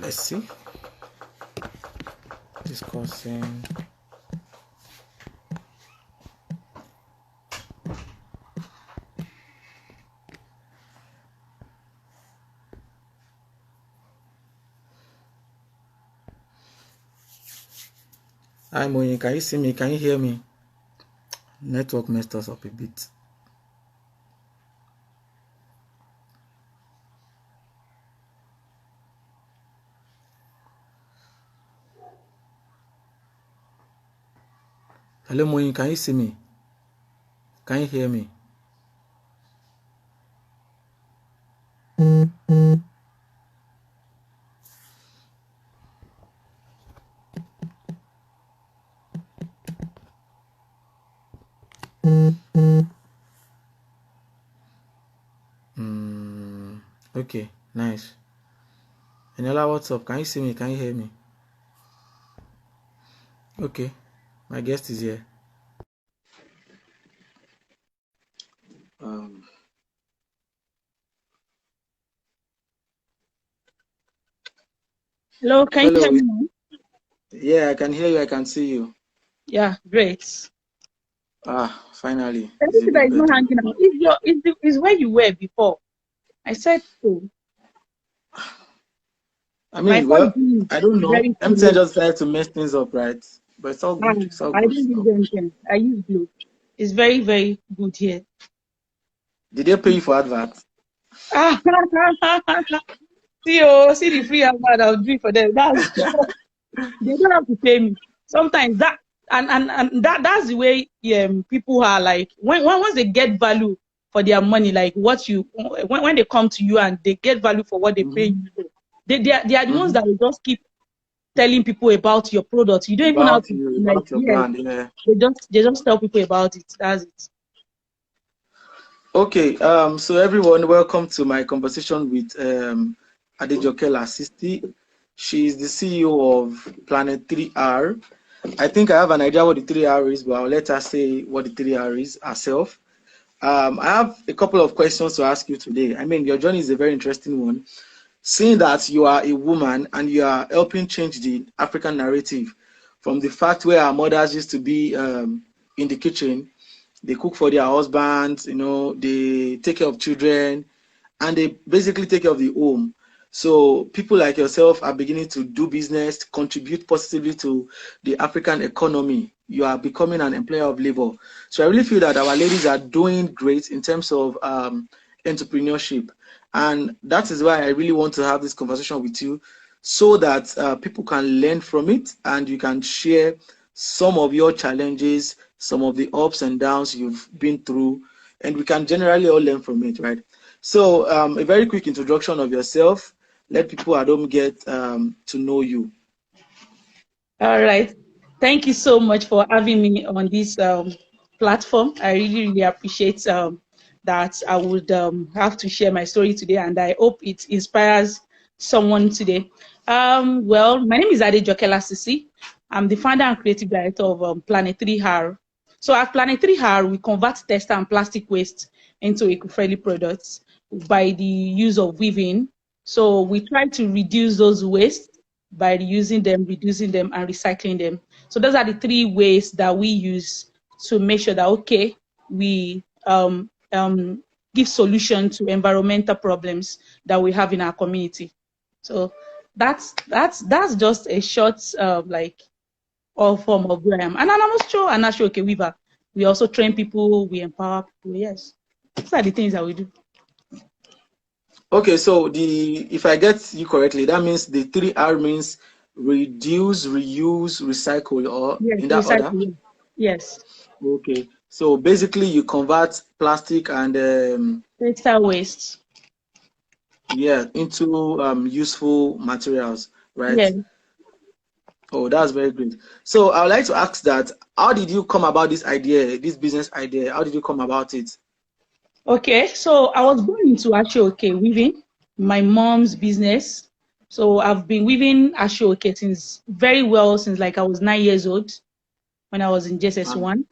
Let's see. Discussing. Hi Moyin, can you see me? Can you hear me? Network messed us up a bit. Hello Moyin, can you see me? Can you hear me? Okay, nice. Eniola, what's up? Can you see me? Can you hear me? Okay, my guest is here. Hello, can you hear me? Yeah, I can hear you. I can see you. Yeah, great. Finally. Everything that is not hanging out. Is where you were before. I said so. I mean, well, I don't know. MTN just tried to mess things up, right? But it's all good. It's all I good. don't use MTN. I use Blue. It's very, very good here. Did they pay you for adverts? See the free advert I'll do for them. They don't have to pay me. Sometimes that's the way people are like once they get value for their money, like when they come to you and they get value for what they pay you, they are the ones that will just keep telling people about your product. You don't even have to about your brand, yeah. They just tell people about it. That's it. Okay, so everyone, welcome to my conversation with Adejoke Lasisi. She is the CEO of Planet 3R. I think I have an idea what the 3R is, but I'll let her say what the 3R is herself. I have a couple of questions to ask you today. I mean, your journey is a very interesting one. Seeing that you are a woman and you are helping change the African narrative from the fact where our mothers used to be in the kitchen, they cook for their husbands, you know, they take care of children, and they basically take care of the home. So people like yourself are beginning to do business, contribute positively to the African economy. You are becoming an employer of labor. So I really feel that our ladies are doing great in terms of entrepreneurship. And that is why I really want to have this conversation with you so that people can learn from it and you can share some of your challenges, some of the ups and downs you've been through, and we can generally all learn from it, right? So a very quick introduction of yourself. Let people at home get to know you. All right. Thank you so much for having me on this platform. I really, really appreciate that I would have to share my story today, and I hope it inspires someone today. Well, my name is Adejoke Lasisi. I'm the founder and creative director of Planet 3R. So at Planet 3R, we convert textile and plastic waste into eco-friendly products by the use of weaving. So we try to reduce those wastes by reusing them, reducing them, and recycling them. So those are the three ways that we use to make sure that, okay, we give solution to environmental problems that we have in our community. So that's just a short all form of where I am. And I'm also an Adejoke weaver. We also train people, we empower people. Yes, these are the things that we do. Okay, so if I get you correctly, that means the 3R means reduce, reuse, recycle, or Yes, in that order? Yes. Okay, so basically you convert plastic and textile waste. Yeah, into useful materials, right? Yeah. Oh, that's very great. So I would like to ask that, how did you come about this idea, this business idea? How did you come about it? Okay, so I was born into Adejoke weaving, my mom's business. So I've been weaving Adejoke since like I was 9 years old when I was in JSS1.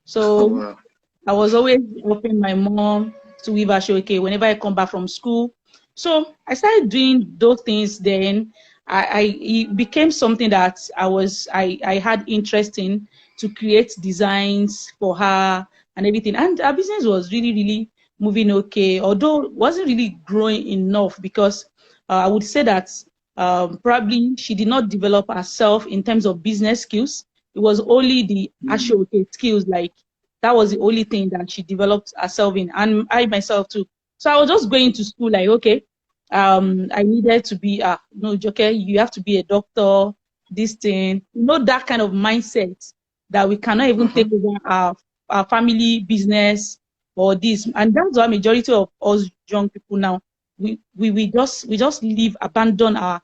So Wow. I was always helping my mom to weave Adejoke whenever I come back from school. So I started doing those things then, it became something that I had interest in, to create designs for her and everything. And our business was really, really moving okay, although it wasn't really growing enough, because I would say that probably she did not develop herself in terms of business skills. It was only the Adejoke skills, like that was the only thing that she developed herself in, and I myself too. So I was just going to school like, okay, I needed to be no, Joke, you have to be a doctor, this thing, that kind of mindset that we cannot even take over our family business or this. And that's why majority of us young people now, we just leave, abandon our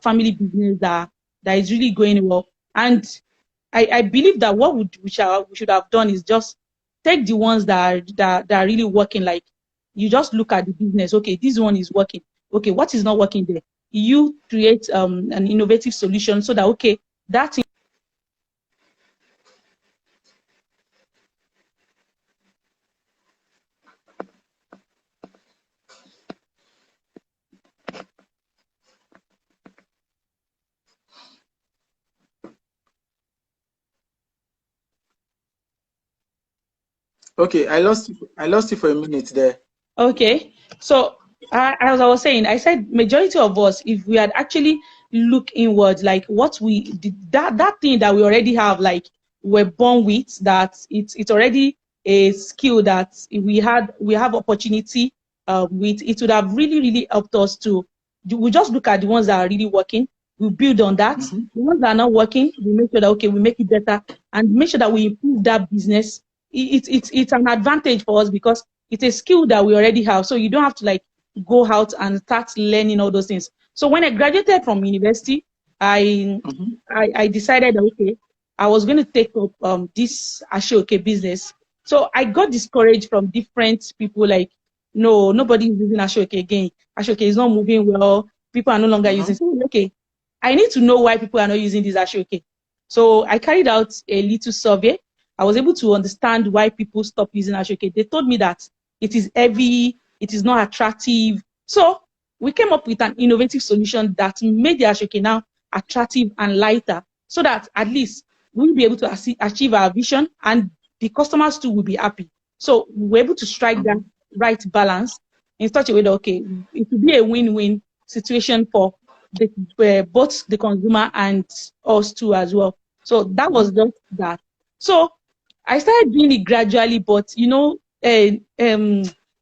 family business that is really going well. And I believe that what we should have done is just take the ones that are really working. Like, you just look at the business. Okay, this one is working. Okay, what is not working there? You create an innovative solution so that, okay, that thing. Okay, I lost you for a minute there. Okay, so as I was saying, I said majority of us, if we had actually look inwards, like what we did, that thing that we already have, like we're born with, that it's already a skill that we have opportunity with, it would have really, really helped us to. We just look at the ones that are really working, we build on that. The ones that are not working, we make sure that, okay, we make it better, and make sure that we improve that business. It's an advantage for us, because it's a skill that we already have. So you don't have to like go out and start learning all those things. So when I graduated from university, I decided that, okay, I was going to take up this Adejoke business. So I got discouraged from different people, like, no, nobody is using Adejoke again. Adejoke is not moving well. People are no longer using. So, okay, I need to know why people are not using this Adejoke. So I carried out a little survey. I was able to understand why people stop using Adejoke. They told me that it is heavy, it is not attractive. So we came up with an innovative solution that made the Adejoke now attractive and lighter, so that at least we'll be able to achieve our vision, and the customers too will be happy. So we're able to strike that right balance in such a way that, okay, it will be a win-win situation for both the consumer and us too as well. So that was just that. So I started doing it gradually, but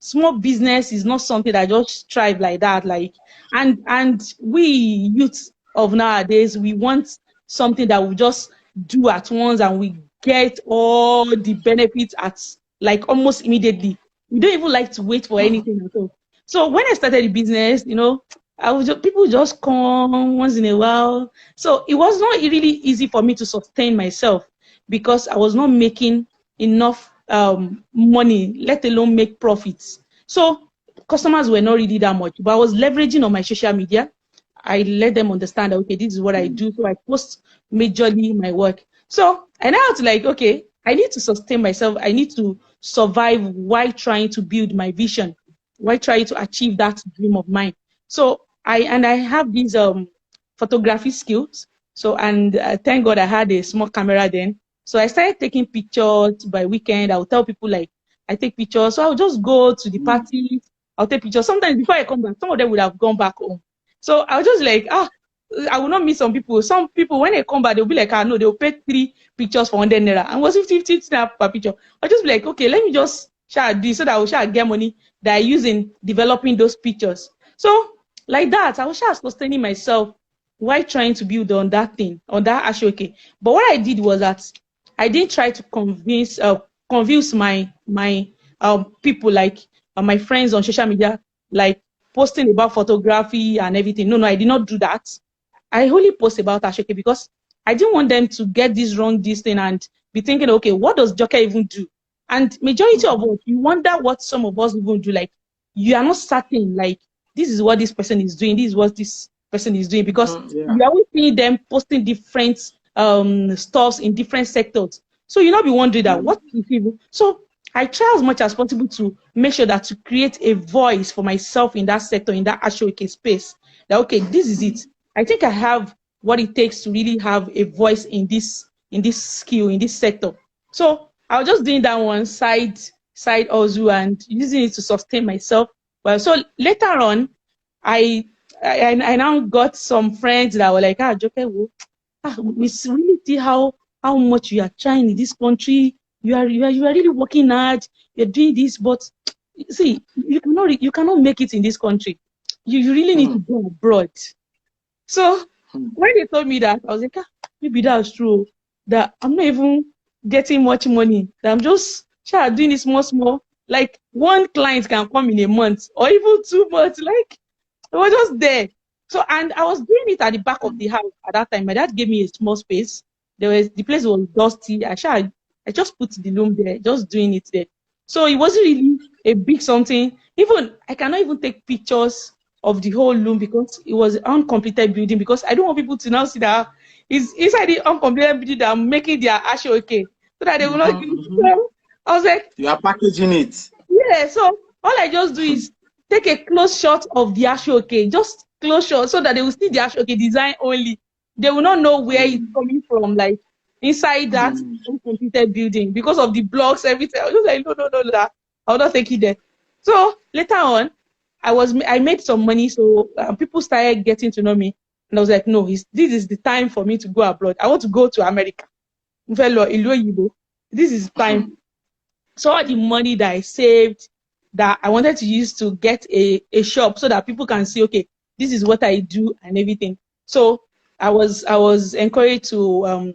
small business is not something that just strive like that. Like, and we youth of nowadays, we want something that we just do at once, and we get all the benefits at like almost immediately. We don't even like to wait for anything at all. So when I started the business, people just come once in a while. So it was not really easy for me to sustain myself, because I was not making enough money, let alone make profits. So customers were not really that much, but I was leveraging on my social media. I let them understand that, okay, this is what I do. So I post majorly my work. So I now have to like, okay, I need to sustain myself. I need to survive while trying to build my vision, while trying to achieve that dream of mine. So I have these photography skills. So, and thank God I had a small camera then. So I started taking pictures by weekend. I'll tell people like I take pictures. So I'll just go to the parties. I'll take pictures. Sometimes before I come back, some of them would have gone back home. So I was just like, I will not meet some people. Some people, when they come back, they'll be like, no, they'll pay 3 pictures for 100 naira. And was 50 snap per picture. I'll just be like, okay, let me just share this so that I will share get money that I use in developing those pictures. So like that, I was just sustaining myself while trying to build on that thing, on that Adejoke. But what I did was that I didn't try to convince my people, like my friends on social media, like posting about photography and everything. No, I did not do that. I only post about Adejoke because I didn't want them to get this wrong, this thing, and be thinking, okay, what does Joke even do? And majority of us, you wonder what some of us even do. Like, you are not certain, like, this is what this person is doing, this is what this person is doing, because you are always seeing them posting different stuffs in different sectors. So you not be wondering that what is even. So I try as much as possible to make sure that to create a voice for myself in that sector, in that Adejoke space. That, okay, this is it. I think I have what it takes to really have a voice in this skill, in this sector. So I was just doing that one side also and using it to sustain myself. Well, so later on, I now got some friends that were like, Joke, we really see how much you are trying in this country. You are really working hard. You're doing this, but see, you cannot make it in this country. You really need to go abroad. So when they told me that, I was like, maybe that's true. That I'm not even getting much money. That I'm just doing it small. Like one client can come in a month or even 2 months. Like it was just there. So and I was doing it at the back of the house at that time. My dad gave me a small space. The place was dusty. I just put the loom there, just doing it there. So it wasn't really a big something. Even I cannot even take pictures of the whole loom because it was an uncompleted building, because I don't want people to now see that it's inside the uncompleted building that I'm making their Adejoke, so that they will not so I was like, you are packaging it. Yeah, so all I just do is take a close shot of the Adejoke, just close shot, so that they will see the Adejoke design only. They will not know where it's coming from, like inside that uncompleted building, because of the blocks, everything. I was just like, no, that I'll not take it there. So later on, I made some money, so people started getting to know me, and I was like, no, this is the time for me to go abroad. I want to go to America. This is time. So all the money that I saved, that I wanted to use to get a shop, so that people can see, okay, this is what I do and everything. So I was encouraged to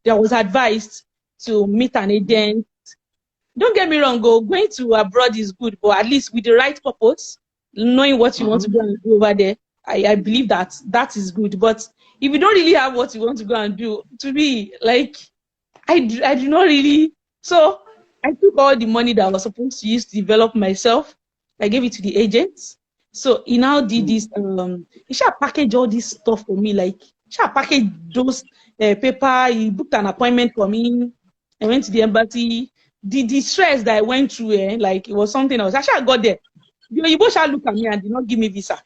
I was advised to meet an agent. Don't get me wrong, going to abroad is good, but at least with the right purpose, knowing what you want to go and do over there, I believe that is good. But if you don't really have what you want to go and do, to be like, I do not really. So I took all the money that I was supposed to use to develop myself. I gave it to the agents. So he now did this. He shall package all this stuff for me. Like, shall package those paper. He booked an appointment for me. I went to the embassy. The stress that I went through, like it was something else. I shall got there. You both shall look at me and did not give me visa.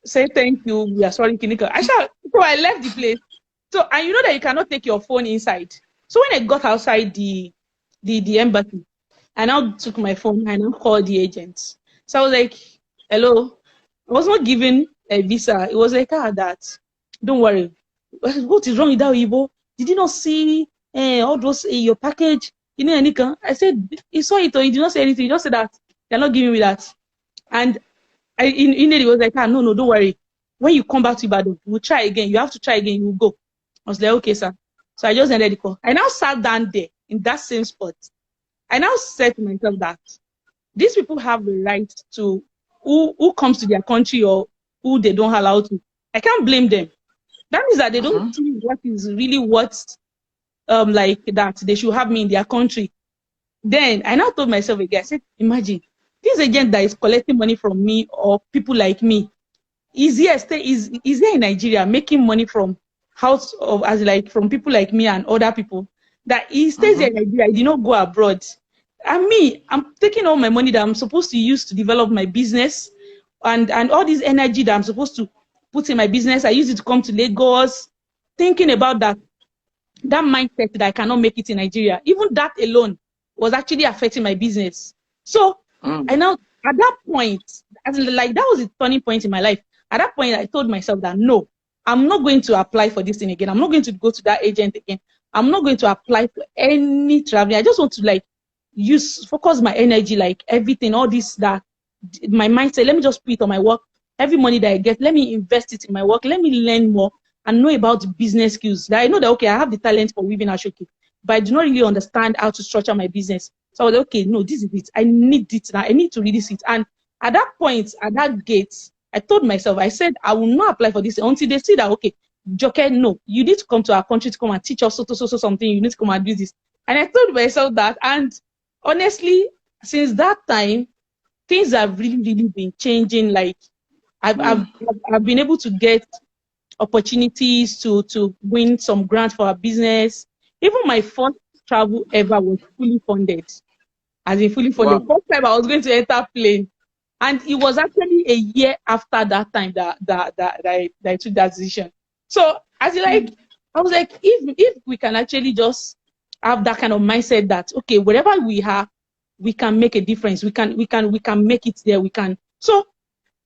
Say thank you. We are sorry, Kinika. So I left the place. So, and you know that you cannot take your phone inside. So when I got outside the embassy, I now took my phone and I now called the agents. So I was like, hello. I was not given a visa. It was like, that. Don't worry. What is wrong with that, Igbo? Did you not see all those your package? You know, Anika? I said, he saw it, or he did not say anything. He just said that they're not giving me that. And in it, he was like, no, don't worry. When you come back to Ibadan, we'll try again. You have to try again. You will go. I was like, okay, sir. So I just ended the call. I now sat down there in that same spot. I now said to myself that these people have the right to who comes to their country or who they don't allow to. I can't blame them. That means that they don't see what is really like that they should have me in their country. Then I now told myself again, I said, imagine this agent that is collecting money from me or people like me is here in Nigeria making money from from people like me and other people, that he stays here in Nigeria, he did not go abroad. And me, I'm taking all my money that I'm supposed to use to develop my business and all this energy that I'm supposed to put in my business. I use it to come to Lagos, thinking about that mindset that I cannot make it in Nigeria. Even that alone was actually affecting my business. So I now, at that point, like that was a turning point in my life. At that point, I told myself that no, I'm not going to apply for this thing again. I'm not going to go to that agent again. I'm not going to apply for any traveling. I just want to like focus my energy, like everything, all this, that my mindset. Let me just put it on my work. Every money that I get, let me invest it in my work. Let me learn more and know about business skills. That I know that, okay, I have the talent for weaving Adejoke, but I do not really understand how to structure my business. So I was like, okay, no, this is it. I need it now. I need to really see it. And at that point, at that gate, I told myself, I said, I will not apply for this until they see that, okay, Joke, no, you need to come to our country to come and teach us so something. You need to come and do this. And I told myself that. And honestly, since that time, things have really, really been changing. Like I've been able to get opportunities to win some grants for our business. Even my first travel ever was fully funded. As in fully funded. Wow. First time I was going to enter plane. And it was actually a year after that time that I took that decision. So as like, I was like, if we can actually just have that kind of mindset that, okay, wherever we are, we can make a difference. We can make it there. We can. So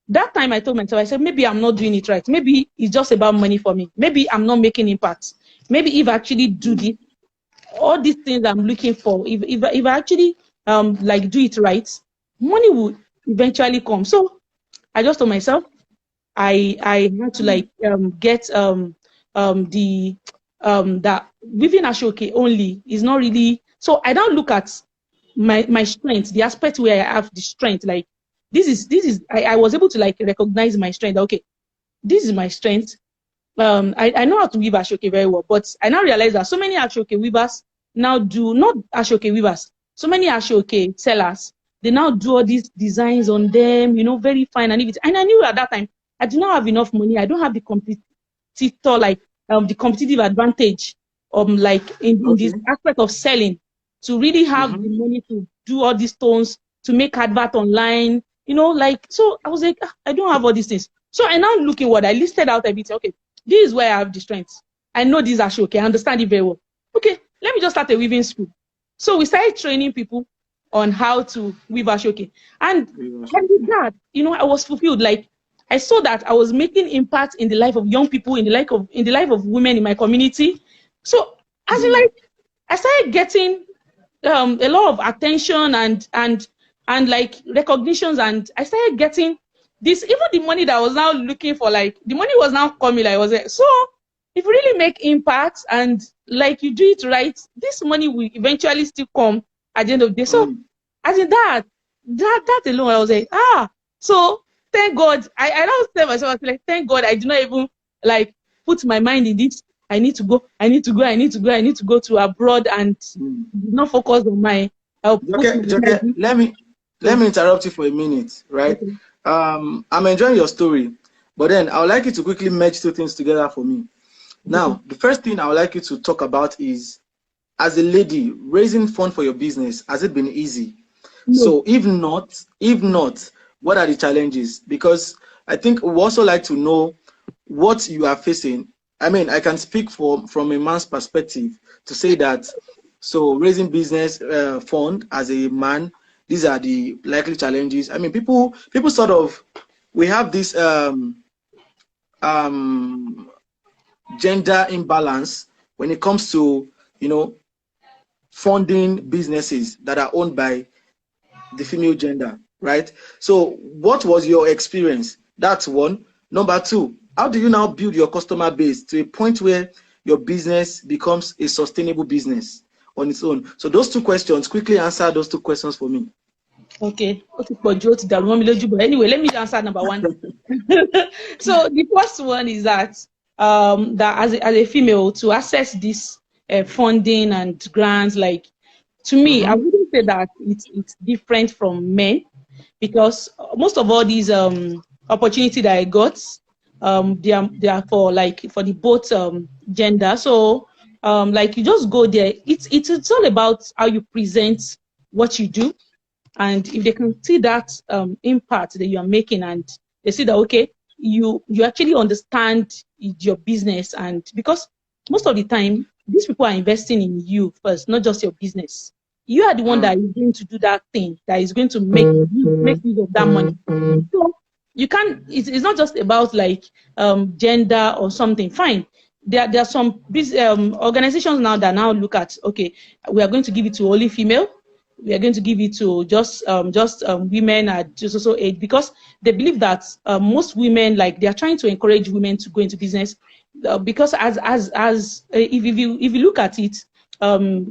that time I told myself, I said, maybe I'm not doing it right. Maybe it's just about money for me. Maybe I'm not making impact. Maybe if I actually do this, all these things I'm looking for, if I actually like do it right, money will eventually come. So I just told myself I had to like get the that weaving ashoke only is not really. So I don't look at my strength, the aspect where I have the strength. Like this is I was able to like recognize my strength. Okay, this is my strength. I know how to weave ashoke very well, but I now realize that so many ashoke weavers now do not ashoke weavers. So many ashoke sellers, they now do all these designs on them, you know, very fine and everything. And I knew at that time I did not have enough money. I don't have the competitor like the competitive advantage like in Okay. this aspect of selling to really have the money to do all these stones, to make advert online, you know, like. So I was like, I don't have all these things. So I now look at what I listed out everything. Okay, this is where I have the strengths. I know these are okay. I understand it very well. Okay, let me just start a weaving school. So we started training people on how to weave ashoke. And with that, you know, I was fulfilled. Like I saw that I was making impact in the life of young people, in the life of women in my community. So as in like I started getting a lot of attention and like recognitions, and I started getting this, even the money that I was now looking for, like the money was now coming. Like I was like, so if you really make impact and like you do it right, this money will eventually still come at the end of the day. So as in that alone, I was like, so thank God. I don't tell myself, I was like, thank God I do not even like put my mind in this. I need to go to abroad and not focus on my Okay, let me interrupt you for a minute, right? Okay. I'm enjoying your story, but then I would like you to quickly merge two things together for me. Now, the first thing I would like you to talk about is, as a lady, raising fund for your business, has it been easy? No. So if not, what are the challenges? Because I think we also like to know what you are facing. I mean, I can speak from a man's perspective to say that, so raising business fund as a man, these are the likely challenges. I mean, people sort of, we have this gender imbalance when it comes to, you know, funding businesses that are owned by the female gender, right? So what was your experience? That's one. Number two, how do you now build your customer base to a point where your business becomes a sustainable business on its own? So those two questions, quickly answer those two questions for me. Okay. But anyway, let me answer number one. So the first one is that that as a female, to access this funding and grants, like, to me, I wouldn't say that it's different from men, because most of all these opportunity that I got, they are for like for the both gender. So like you just go there. It's all about how you present what you do, and if they can see that impact that you are making, and they see that, okay, you actually understand your business. And because most of the time these people are investing in you first, not just your business. You are the one that is going to do that thing that is going to make use of that money. So you can't, it's not just about like gender or something. Fine, there are some organizations now that now look at, okay, we are going to give it to only female, we are going to give it to just women at just also age, because they believe that most women, like, they are trying to encourage women to go into business, because if you look at it,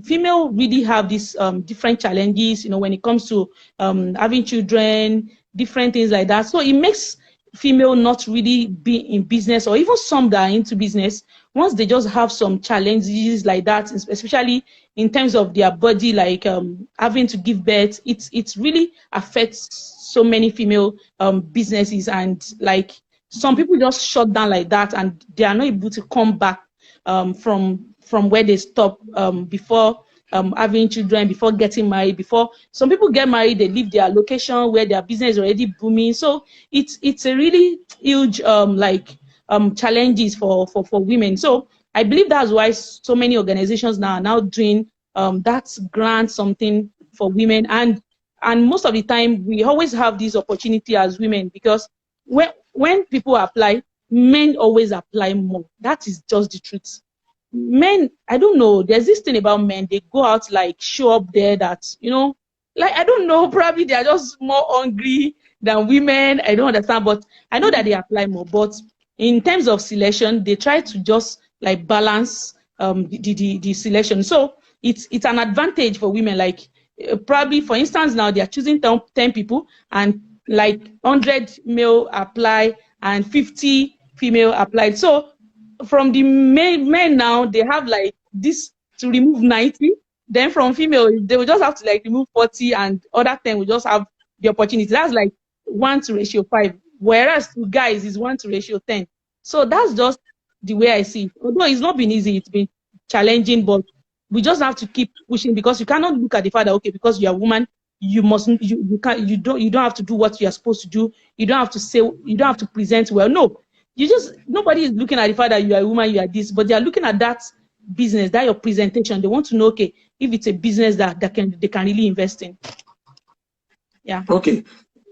female really have these different challenges, you know, when it comes to having children, different things like that. So it makes female not really be in business, or even some that are into business, once they just have some challenges like that, especially in terms of their body, like having to give birth, it really affects so many female businesses. And like some people just shut down like that, and they are not able to come back from where they stop before having children, before getting married. Before some people get married, they leave their location where their business is already booming. So it's a really huge challenges for women. So I believe that's why so many organizations now are now doing that grant something for women. And most of the time we always have this opportunity as women, because when people apply, men always apply more. That is just the truth. Men, I don't know, there's this thing about men, they go out like show up there that, like, I don't know, probably they are just more hungry than women. I don't understand, but I know that they apply more. But in terms of selection, they try to just like balance the selection. So it's an advantage for women. Like probably, for instance, now they are choosing 10 people, and like 100 male apply and 50 female applied. So from the men now, they have like this to remove 90. Then from female, they will just have to like remove 40, and other 10 will just have the opportunity. That's like 1:5. Whereas to guys is 1:10. So that's just the way I see it. Although it's not been easy, it's been challenging, but we just have to keep pushing, because you cannot look at the fact that, okay, because you're a woman, you mustn't, you can't, you don't have to do what you're supposed to do. You don't have to say, you don't have to present well. No, nobody is looking at the fact that you are a woman, you are this, but they are looking at that business, that your presentation. They want to know, okay, if it's a business that they can really invest in. Yeah. Okay.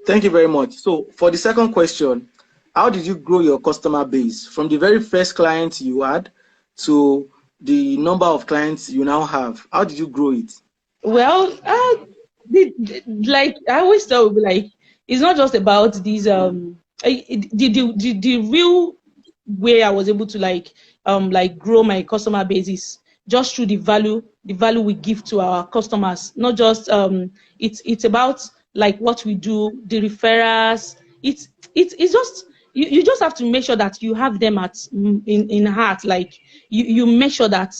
Thank you very much. So for the second question, how did you grow your customer base from the very first client you had to the number of clients you now have? How did you grow it? Well, like I always tell people, like, it's not just about these the real way I was able to like grow my customer base is just through the value we give to our customers. Not just it's about like what we do, the referrals. It's just you just have to make sure that you have them in heart. Like you make sure that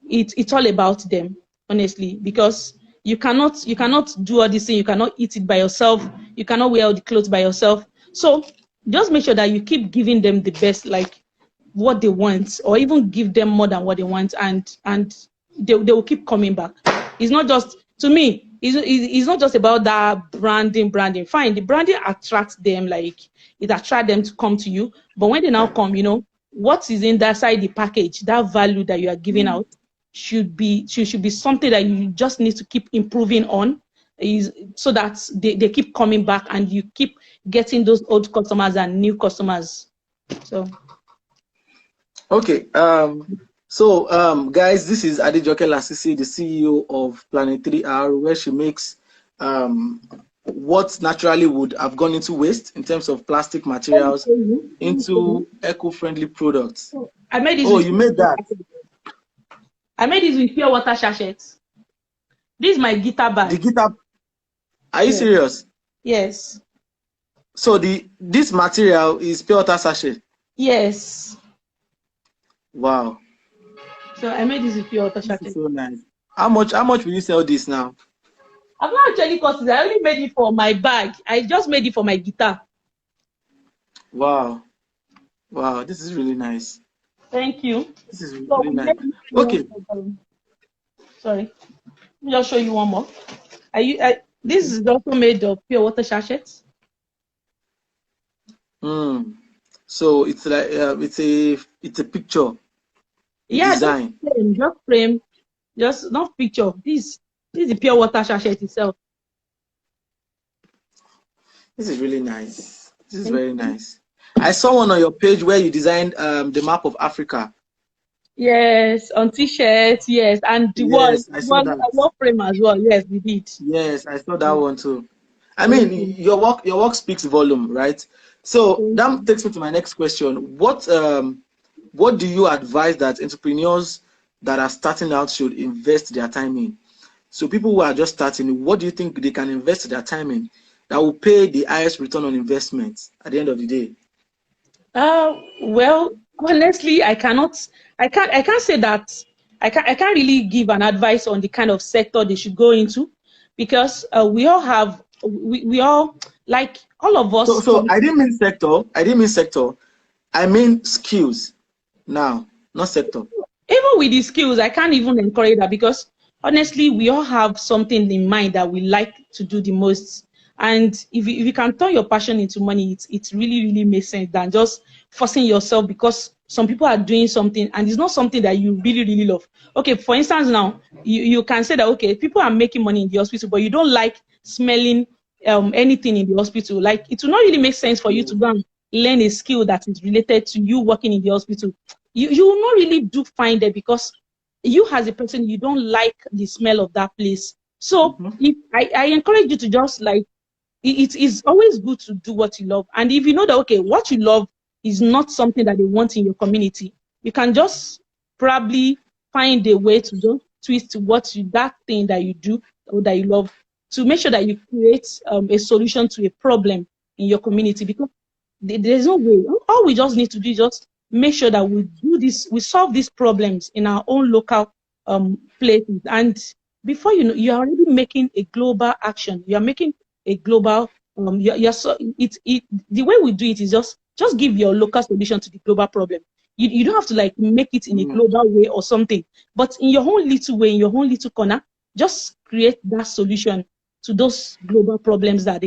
it's all about them, honestly, because you cannot do all this thing. You cannot eat it by yourself. You cannot wear all the clothes by yourself. So just make sure that you keep giving them the best, like what they want, or even give them more than what they want, and they will keep coming back. It's not just, to me, it's not just about that branding. Fine, the branding attracts them, like it attracts them to come to you. But when they now come, what is in that side, the package, that value that you are giving out should be something that you just need to keep improving on, is so that they keep coming back and you keep getting those old customers and new customers. So okay, guys, this is Adejoke Lasisi, the CEO of Planet 3R, where she makes what naturally would have gone into waste in terms of plastic materials into eco-friendly products. I made this. Oh, you made that? I made this with pure water sachets. This is my guitar bag. The guitar. Are you serious? Yes. So this material is pure water sachet? Yes. Wow. So I made this with pure water sachet. So nice. How much will you sell this now? I've not actually cost it. I only made it for my bag. I just made it for my guitar. Wow. Wow, this is really nice. Thank you. This is really nice. Okay. Sorry. Let me just show you one more. This is also made of pure water sachets. So it's like it's a picture. Yeah, design. Just frame, just not picture. This is the pure water sachet itself. This is really nice. This is very nice. I saw one on your page where you designed the map of Africa. Yes, on t-shirts, yes, and the wall frame as well. Yes, we did. Yes, I saw that one too. I mean, your work speaks volume, right? So that takes me to my next question. What do you advise that entrepreneurs that are starting out should invest their time in? So people who are just starting, what do you think they can invest their time in that will pay the highest return on investment at the end of the day? Well, honestly, I can't say that. I can't really give an advice on the kind of sector they should go into, because we all have, we all, like all of us. So I didn't mean sector. I mean skills now, not sector. Even with the skills, I can't even encourage that, because honestly, we all have something in mind that we like to do the most. And if you can turn your passion into money, it really, really makes sense than just forcing yourself because some people are doing something and it's not something that you really, really love. Okay, for instance, now you can say that, okay, people are making money in the hospital, but you don't like smelling anything in the hospital. Like, it will not really make sense for you to go and learn a skill that is related to you working in the hospital. You will not really do fine there because you as a person, you don't like the smell of that place. So if I encourage you to just like, it is always good to do what you love. And if you know that, okay, what you love is not something that they want in your community, you can just probably find a way to just twist that thing that you do or that you love to make sure that you create a solution to a problem in your community, because there's no way. All we just need to do is just make sure that we solve these problems in our own local places. And before you know, you're already making a global action. You're making a global, the way we do it is just give your local solution to the global problem. You don't have to like make it in a global way or something, but in your own little way, in your own little corner, just create that solution to those global problems that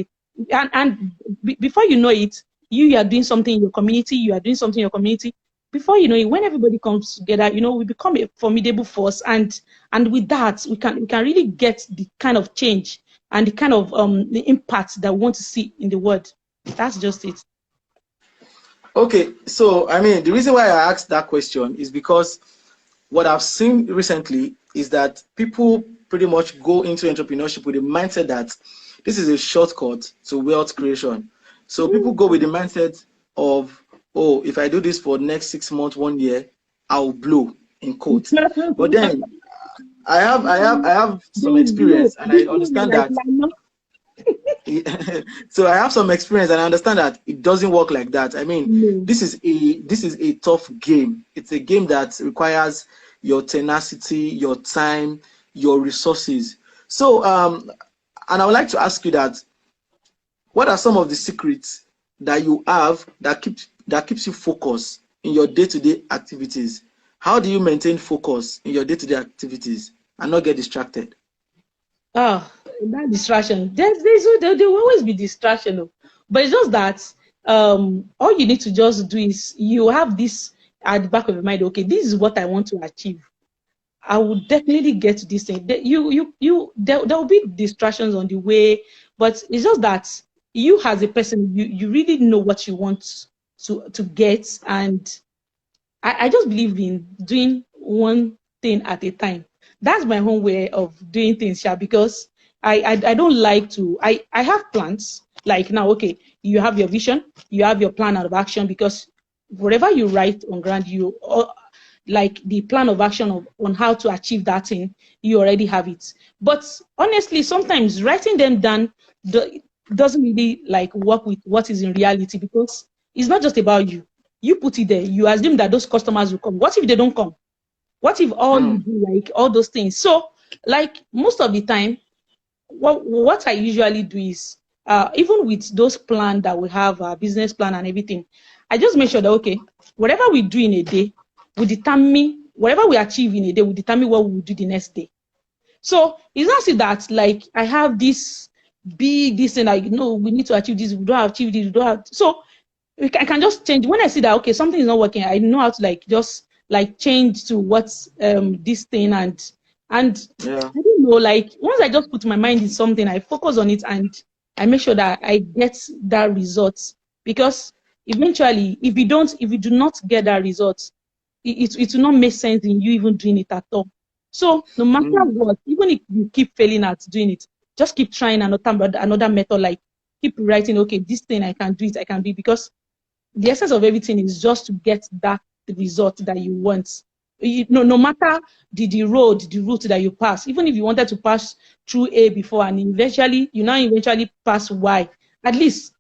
before you know it, you are doing something in your community, before you know it, when everybody comes together, we become a formidable force, and with that, we can really get the kind of change and the kind of the impact that we want to see in the world. That's just it. Okay, so I mean, the reason why I asked that question is because what I've seen recently is that people pretty much go into entrepreneurship with the mindset that this is a shortcut to wealth creation. So people go with the mindset of, oh, if I do this for the next 6 months, 1 year, I'll blow, in quotes. But then I have some experience, and I understand that. So I have some experience, and I understand that it doesn't work like that. I mean, this is a tough game. It's a game that requires your tenacity, your time, your resources. So and I would like to ask you that, what are some of the secrets that you have that keeps you focused in your day-to-day activities? How do you maintain focus in your day-to-day activities and not get distracted? Oh, that distraction. There will always be distraction, but it's just that all you need to just do is, you have this at the back of your mind. Okay, this is what I want to achieve. I will definitely get to this thing. There will be distractions on the way, but it's just that you as a person, you really know what you want to get, and I just believe in doing one thing at a time. That's my own way of doing things, Sha, because I don't like to, I have plans. Like now, okay, you have your vision, you have your plan of action, because whatever you write on ground, like the plan of action on how to achieve that thing, you already have it. But honestly, sometimes writing them down doesn't really like work with what is in reality, because it's not just about you. You put it there, you assume that those customers will come. What if they don't come? What if all you do, like all those things? So, like most of the time, what I usually do is, even with those plans that we have, our business plan and everything, I just make sure that, okay, whatever we do in a day will determine, whatever we achieve in a day will determine what we will do the next day. So it's not so that like I have this thing, like, no, we need to achieve this, we don't achieve this, we don't have. So I can just change. When I see that, okay, something is not working, I know how to like just like change to what's this thing, and Yeah. I don't know, like once I just put my mind in something, I focus on it and I make sure that I get that result. Because eventually, if you do not get that result, it will not make sense in you even doing it at all. So no matter what, even if you keep failing at doing it, just keep trying another method, like keep writing, okay, this thing I can do it, I can do it, because the essence of everything is just to get that result that you want. No matter the route that you pass, even if you wanted to pass through A before and eventually pass Y, at least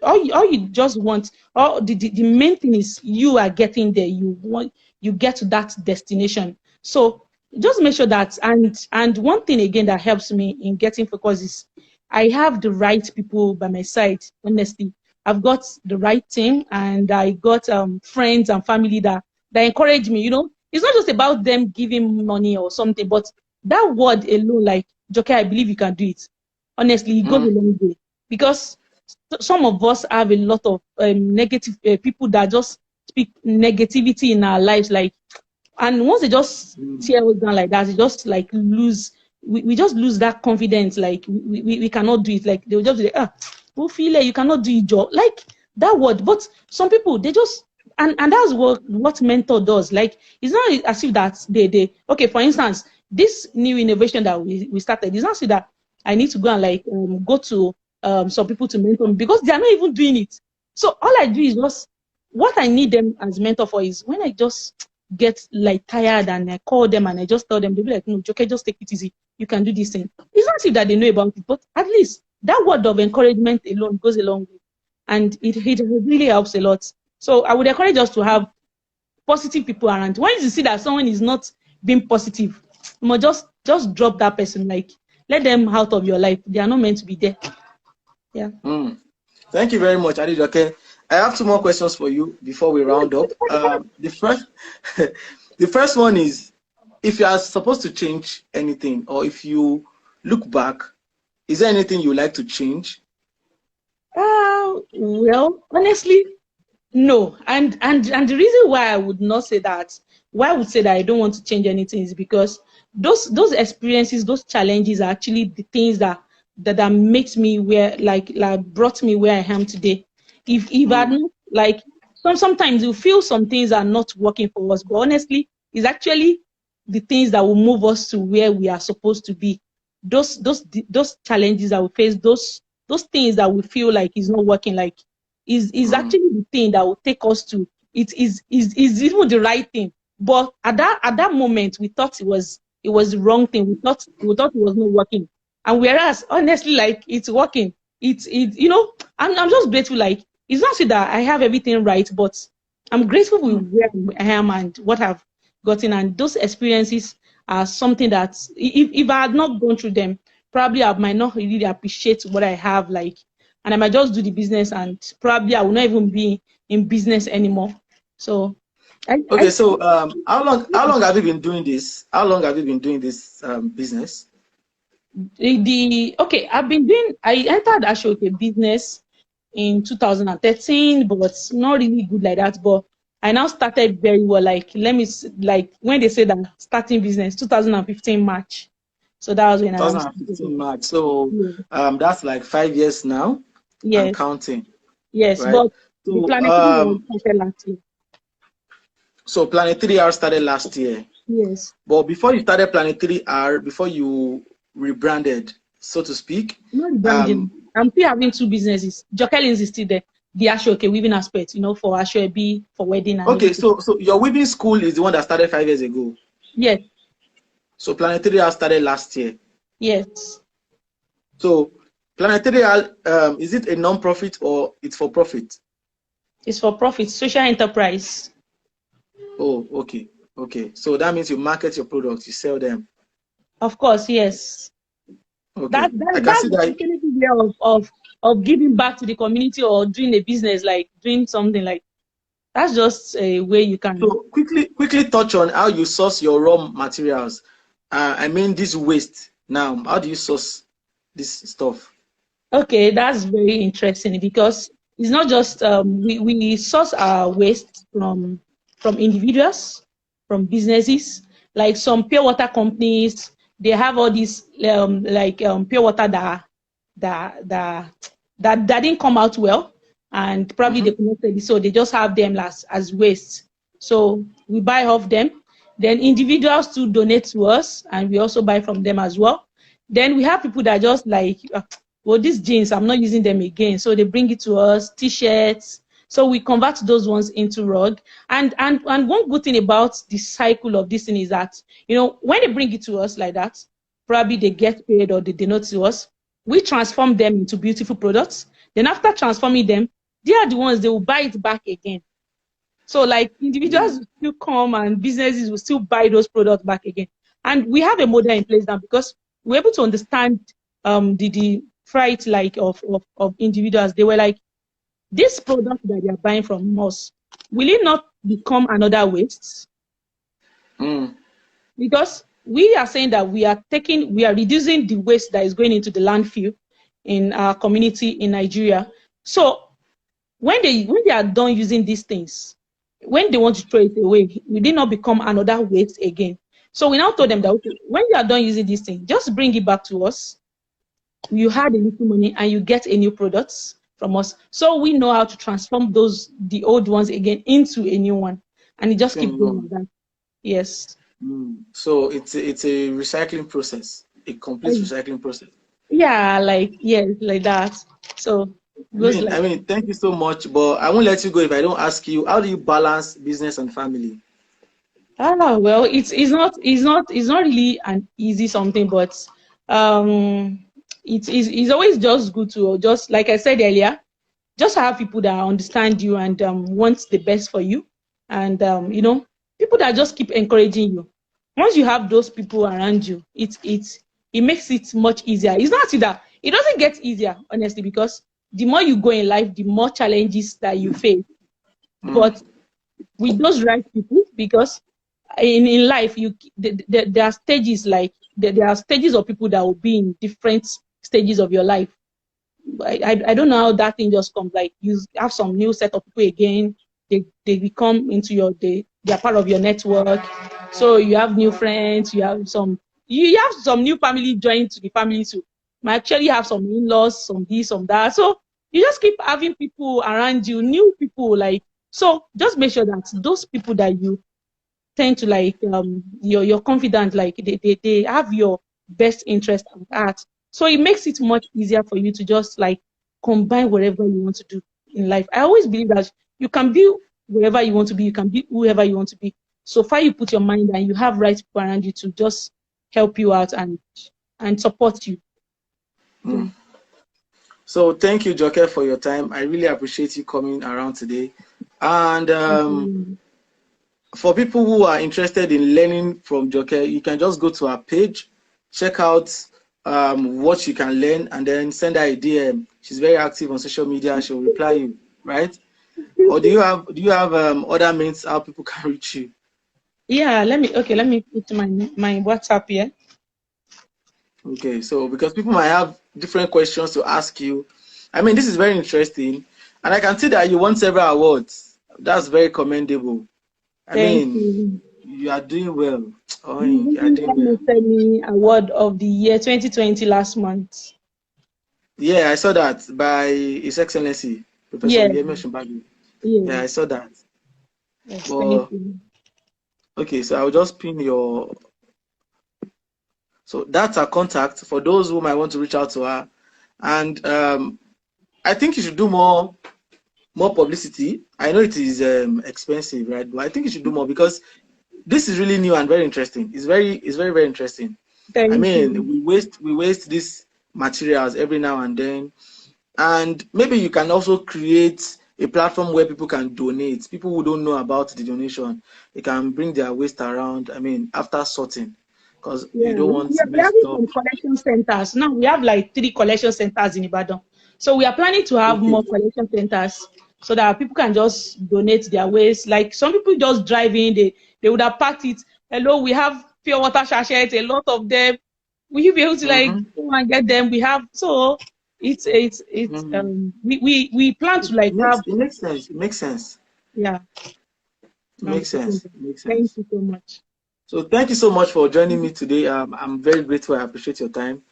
all you just want, or the main thing is you are getting there. You get to that destination. So just make sure that, and one thing again that helps me in getting focus is I have the right people by my side. Honestly, I've got the right team, and I got friends and family that encourage me. It's not just about them giving money or something, but that word alone, like, Joke, I believe you can do it. Honestly, it goes a long way. Because some of us have a lot of negative people that just speak negativity in our lives, like, and once they just tear us down like that, they just like lose. We just lose that confidence. Like we cannot do it. Like they'll just be like, who feel like you cannot do it, job like that word. But some people, they just and that's what mentor does. Like it's not as if that they okay. For instance, this new innovation that we started, it's not as if that I need to go and like go to some people to mentor me, because they are not even doing it. So all I do is just what I need them as mentor for is when I just get like tired and I call them and I just tell them, they'll be like, no, Joke, just take it easy. You can do this thing. It's not as if that they know about it, but at least that word of encouragement alone goes a long way. And it really helps a lot. So I would encourage us to have positive people around. When you see that someone is not being positive, you must just drop that person. Like, let them out of your life. They are not meant to be there. Yeah. Thank you very much, Adejoke. I have 2 more questions for you before we round up. The first one is, if you are supposed to change anything, or if you look back, is there anything you would like to change? Well, honestly, no. And the reason why I would not say that, why I would say that I don't want to change anything, is because those experiences, those challenges are actually the things that makes me where like brought me where I am today. If I don't, like sometimes you feel some things are not working for us, but honestly, it's actually the things that will move us to where we are supposed to be. Those challenges that we face, those things that we feel like is not working, like is actually the thing that will take us to it. Is even the right thing. But at that moment, we thought it was the wrong thing. We thought it was not working. And whereas honestly, like, it's working. It's you know, I'm just grateful. Like, it's not that I have everything right, but I'm grateful with where I am and what I've gotten. And those experiences are something that if I had not gone through them, probably I might not really appreciate what I have, like, and I might just do the business and probably I will not even be in business anymore. So So how long have you been doing this? How long have you been doing this business? Okay, I entered Adejoke business in 2013, but it's not really good like that. But I now started very well. Like, like when they say that starting business, 2015 March. So that was when 2015 March. So that's like 5 years now. Yes. And counting. Yes, right? but So, the Planet 3 started last year. So Planet 3R started last year. Yes. But before you started Planet 3R, before you rebranded, so to speak. Not rebranding. I'm still having 2 businesses. Joke Lasisi is still there. The Adejoke weaving aspect, for Adejoke, for wedding. And okay, so your weaving school is the one that started 5 years ago. Yes. So Planet 3R started last year. Yes. So Planet 3R, is it a non-profit or it's for profit? It's for profit, social enterprise. Oh, okay. Okay. So that means you market your products, you sell them. Of course, yes. Okay. That's the way of giving back to the community or doing a business, like doing something like that's just a way you can. So quickly touch on how you source your raw materials. I mean this waste now. How do you source this stuff? Okay, that's very interesting because it's not just we source our waste from individuals, from businesses, like some pure water companies. They have all these pure water that didn't come out well, and probably they connected, so they just have them as waste. So we buy off them. Then individuals to donate to us, and we also buy from them as well. Then we have people that just like, well, these jeans, I'm not using them again. So they bring it to us, t-shirts. So we convert those ones into rug. And one good thing about the cycle of this thing is that, when they bring it to us like that, probably they get paid or they donate to us. We transform them into beautiful products. Then after transforming them, they are the ones they will buy it back again. So like individuals will still come and businesses will still buy those products back again. And we have a model in place now because we're able to understand the fright like of individuals. They were like, this product that they are buying from us, will it not become another waste? Because we are saying that we are reducing the waste that is going into the landfill in our community in Nigeria. So when they are done using these things, when they want to throw it away, we did not become another waste again. So we now told them that, okay, when you are done using this thing, just bring it back to us. You had a little money and you get a new product from us. So we know how to transform the old ones again into a new one. And it just keeps going like that. Yes. So it's a recycling process, a complete recycling process. Yeah, like that. So I mean, thank you so much, but I won't let you go if I don't ask you, how do you balance business and family? Well, it's not really an easy something, but it's always just good to, just like I said earlier, just have people that understand you and want the best for you, and people that just keep encouraging you. Once you have those people around you, it makes it much easier. It's not that it doesn't get easier, honestly, because the more you go in life, the more challenges that you face. But with those right people, because in life there are stages, like there are stages of people that will be in different stages of your life. I don't know how that thing just comes. Like you have some new set of people again, they become into they are part of your network. So you have new friends, you have some new family joined to the family too. You might actually have some in-laws, some this, some that. So you just keep having people around you, new people, like, so just make sure that those people that you tend to like, you're confident, like they have your best interest at heart. So it makes it much easier for you to just like combine whatever you want to do in life. I always believe that you can be wherever you want to be, you can be whoever you want to be. So far you put your mind and you have right people around you to just help you out and support you. Yeah. So thank you, Joker, for your time. I really appreciate you coming around today. And for people who are interested in learning from Joker, you can just go to our page, check out what you can learn, and then send her a DM. She's very active on social media. She'll reply you, right? Or do you have other means how people can reach you? Yeah, let me put my WhatsApp here. Okay, so because people might have different questions to ask you. I mean, this is very interesting, and I can see that you won several awards. That's very commendable. I Thank mean, you. you are doing well. Oh, You you are doing well. me award of the year 2020 last month. Yeah, I saw that by His Excellency Professor Yeah. Yemi Osinbajo. Yeah. Yeah, I saw that. Yes, thank But you. okay, so I'll just pin your. So that's her contact for those who might want to reach out to her, and I think you should do more publicity. I know it is expensive, right? But I think you should do more because this is really new and very interesting. It's very interesting. I Thank mean, you. we waste these materials every now and then, and maybe you can also create a platform where people can donate. People who don't know about the donation, they can bring their waste around. I mean, after sorting, because you Yeah, don't want we are messed having up. some collection centers. Now we have like 3 collection centers in Ibadan. So we are planning to have Okay. more collection centers so that people can just donate their waste. Like some people just drive in, they would have packed it. Hello, we have pure water sachets, a lot of them. Will you be able to like Mm-hmm. go and get them? We have, so it's Mm-hmm. we plan to like have, It makes sense. It makes sense. yeah. It makes sense. It makes Thank sense. you so much. So thank you so much for joining me today. I'm very grateful. I appreciate your time.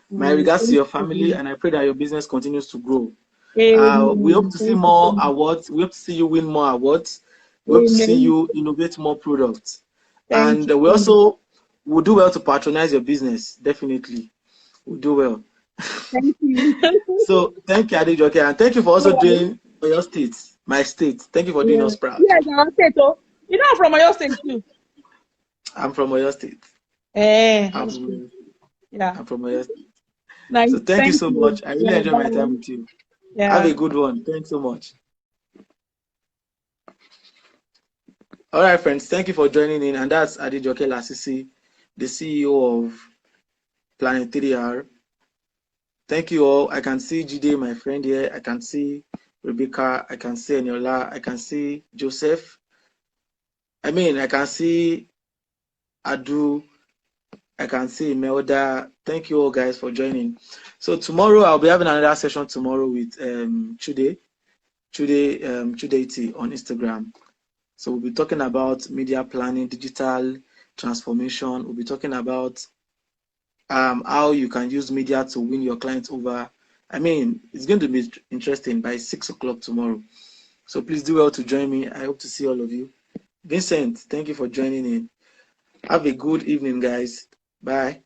My regards to Thank your family, you. and I pray that your business continues to grow. We hope Amen. to see Thank you so more much. awards. We hope to see you win more awards. We hope to see Amen. you innovate more products. Thank And you we so much. also will do well to patronize your business. Definitely. We'll do well. Thank you. So thank you, Adejoke, and thank you for No also worries. doing for your state, my state. Thank you for doing Yeah. us proud. Yes, our state. Oh, you know, I'm from your state too. I'm from Oyo State. I'm That's from good. Oyo State. Yeah. I'm from Oyo State. Nice. So thank you Thank so you. much. I really Yeah. enjoy my time Bye. with you. Have a Yeah. good one. Thanks so much. All right, friends. Thank you for joining in. And that's Adejoke Lasisi, the CEO of Planet 3R. Thank you all. I can see Jide, my friend here. I can see Rebecca. I can see Eniola. I can see Joseph. I mean, I can see Adu. I can see Imelda. Thank you all guys for joining. So tomorrow I'll be having another session tomorrow with Chude T on Instagram. So we'll be talking about media planning, digital transformation. We'll be talking about how you can use media to win your clients over. I mean, it's going to be interesting by 6 o'clock tomorrow. So please do well to join me. I hope to see all of you. Vincent, thank you for joining in. Have a good evening, guys. Bye.